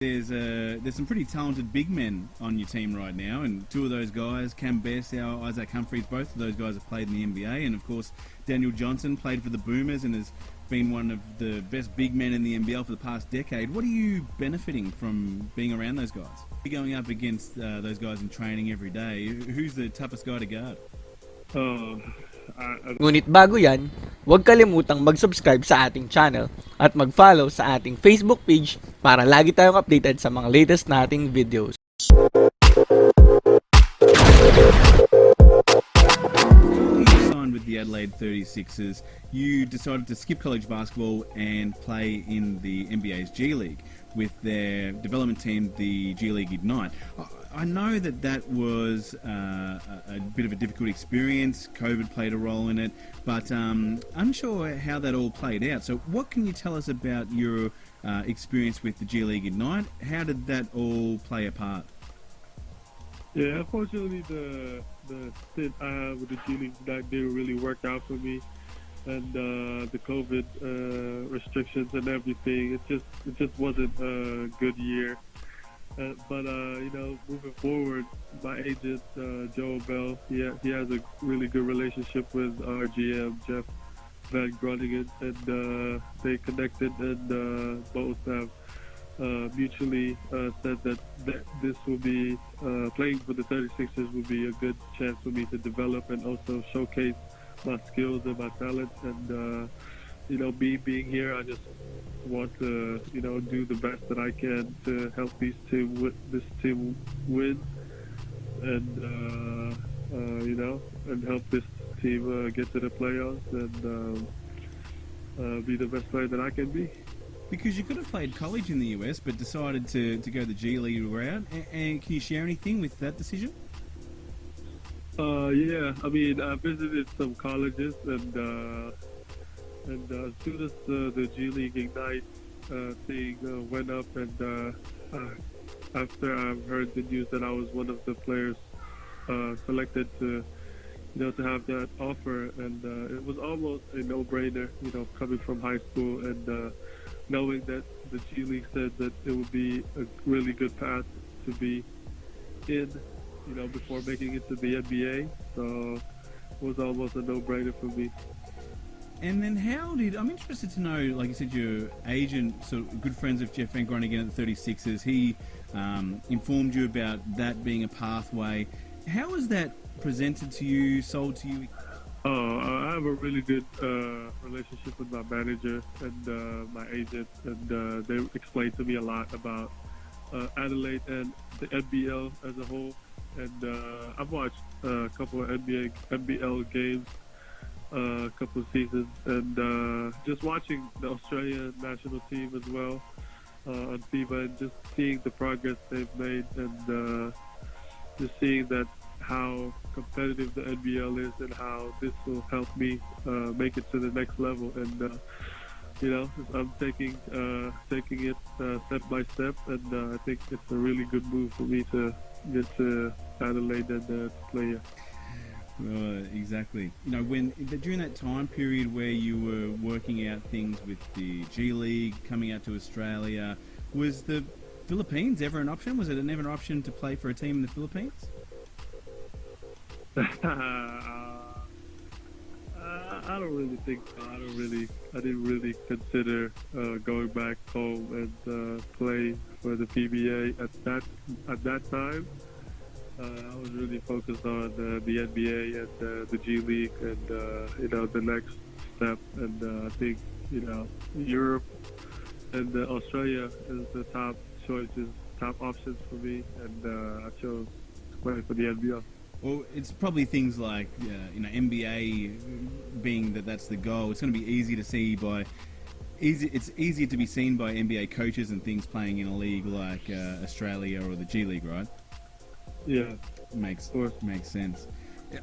There's some pretty talented big men on your team right now, and two of those guys, Cam Bairstow, Isaac Humphries, both of those guys have played in the NBA, and of course Daniel Johnson played for the Boomers and has been one of the best big men in the NBL for the past decade. What are you benefiting from being around those guys? You're going up against those guys in training every day. Who's the toughest guy to guard? Ngunit bago yan, huwag kalimutang mag-subscribe sa ating channel at mag-follow sa ating Facebook page para lagi tayong updated sa mga latest nating videos. You signed with the Adelaide 36ers. You decided to skip college basketball and play in the NBA's G League with their development team, the G League Ignite. I know that was a bit of a difficult experience. COVID played a role in it, but unsure how that all played out. So what can you tell us about your experience with the G League Ignite? How did that all play a part? Yeah, unfortunately, the stint I had with the G League Ignite didn't really work out for me, and the COVID restrictions and everything, it just wasn't a good year. But moving forward, my agent Joe Bell, he has a really good relationship with our GM Jeff Van Groningen, and they connected, and both have mutually said that this will be playing for the 36ers will be a good chance for me to develop and also showcase my skills and my talents. And me being here, I just want to do the best that I can to help this team win, and and help this team get to the playoffs, and be the best player that I can be. Because you could have played college in the US, but decided to go the G League route. And can you share anything with that decision? Yeah, I mean, I visited some colleges, and as soon as the G League Ignite thing went up, and after I've heard the news that I was one of the players selected to have that offer, and it was almost a no-brainer, coming from high school, and knowing that the G League said that it would be a really good path to be in, before making it to the NBA. So it was almost a no-brainer for me. And then I'm interested to know, like you said, your agent, sort of good friends of Jeff Van Groningen at the 36ers, he informed you about that being a pathway. How was that presented to you, sold to you? I have a really good relationship with my manager and my agent, and they explained to me a lot about Adelaide and the NBL as a whole. And I've watched a couple of NBL games, a couple of seasons, and just watching the Australian national team as well on FIBA, and just seeing the progress they've made, and just seeing that how competitive the NBL is, and how this will help me make it to the next level. And I'm taking it step by step, and I think it's a really good move for me to get to Adelaide and to play here. Exactly. During that time period where you were working out things with the G League, coming out to Australia, was the Philippines ever an option? Was it never an option to play for a team in the Philippines? I don't really think so. I didn't really consider going back home and play for the PBA at that time. I was really focused on the NBA and the G League, and the next step. And I think Europe and Australia is the top choices, top options for me, and I chose to play for the NBL. Well, it's probably things like NBA being that's the goal. It's going to be easy to see it's easier to be seen by NBA coaches and things playing in a league like Australia or the G League, right? Yeah, makes sense.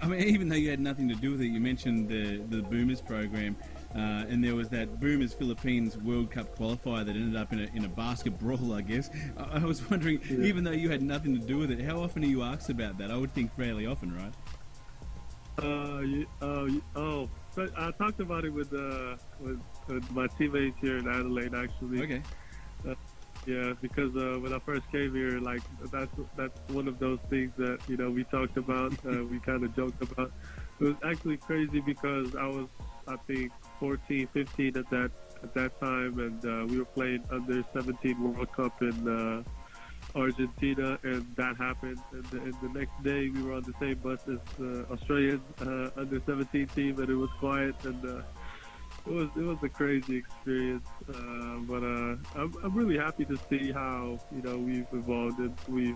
I mean, even though you had nothing to do with it, you mentioned the Boomers program, and there was that Boomers Philippines World Cup qualifier that ended up in a basket brawl, I guess. I was wondering, even though you had nothing to do with it, how often are you asked about that? I would think fairly often, right? But I talked about it with my teammates here in Adelaide, actually. Okay. Yeah, because when I first came here, like that's one of those things that we talked about. We kind of joked about. It was actually crazy because I was, I think, 14, 15 at that time, and we were playing under 17 World Cup in Argentina, and that happened. And the next day, we were on the same bus as Australian under 17 team, and it was quiet and. It was a crazy experience, but I'm really happy to see how we've evolved and we've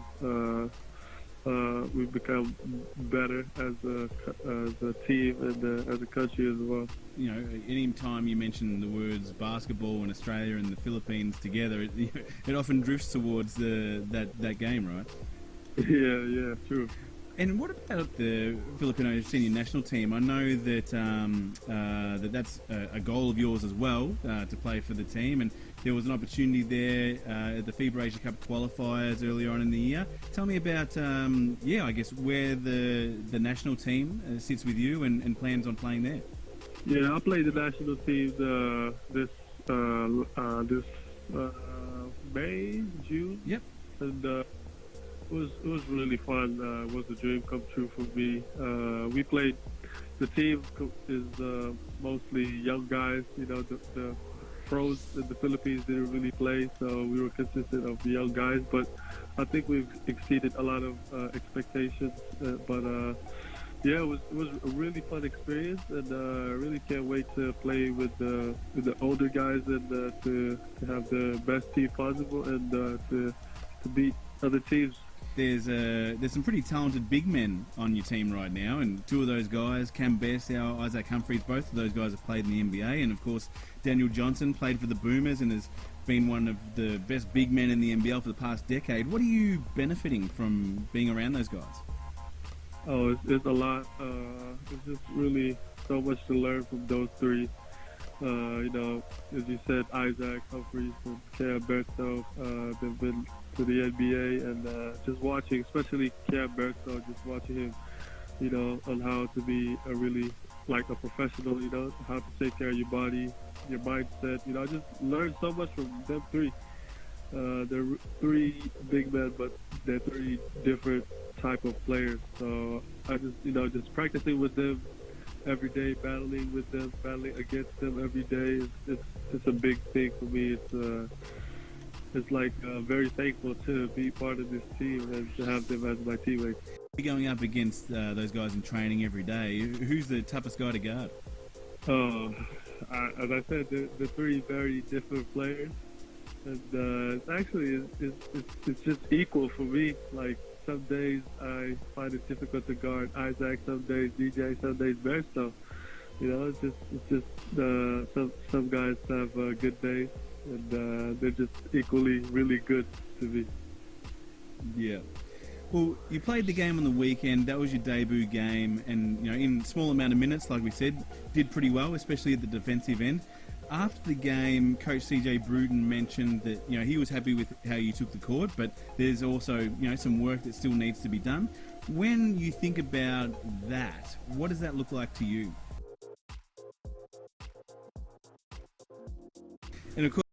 become better as a team and as a country as well. Any time you mention the words basketball and Australia and the Philippines together, it often drifts towards that game, right? Yeah, true. And what about the Filipino senior national team? I know that that's a goal of yours as well, to play for the team, and there was an opportunity there at the FIBA Asia Cup qualifiers earlier on in the year. Tell me about, I guess, where the national team sits with you and plans on playing there. Yeah, I played the national team this May, June. Yep. And it was really fun. It was a dream come true for me. We played. The team is mostly young guys. The pros in the Philippines didn't really play, so we were consistent of the young guys. But I think we've exceeded a lot of expectations. Yeah, it was a really fun experience, and I really can't wait to play with the older guys and to have the best team possible and to beat other teams. There's some pretty talented big men on your team right now, and two of those guys, Cam Bairstow, Isaac Humphries, both of those guys have played in the NBA, and of course Daniel Johnson played for the Boomers and has been one of the best big men in the NBL for the past decade. What are you benefiting from being around those guys? Oh, it's a lot. It's just really so much to learn from those three. As you said, Isaac Humphries and Cam Bairstow, they've been to the NBA, and just watching, especially Cam Bairstow, just watching him, on how to be like a professional, how to take care of your body, your mindset. I just learned so much from them three. They're three big men, but they're three different type of players. So I just practicing with them every day, battling with them, battling against them every day. It's a big thing for me. It's like very thankful to be part of this team and to have them as my teammates. You're going up against those guys in training every day. Who's the toughest guy to guard? As I said, the three very different players, and it's just equal for me. Like some days I find it difficult to guard Isaac, some days DJ, some days Bairstow. It's just some guys have good days, and they're just equally really good to me. Yeah. Well, you played the game on the weekend. That was your debut game, and in a small amount of minutes, like we said, did pretty well, especially at the defensive end. After the game, Coach CJ Bruton mentioned that he was happy with how you took the court, but there's also some work that still needs to be done. When you think about that, what does that look like to you? And of course,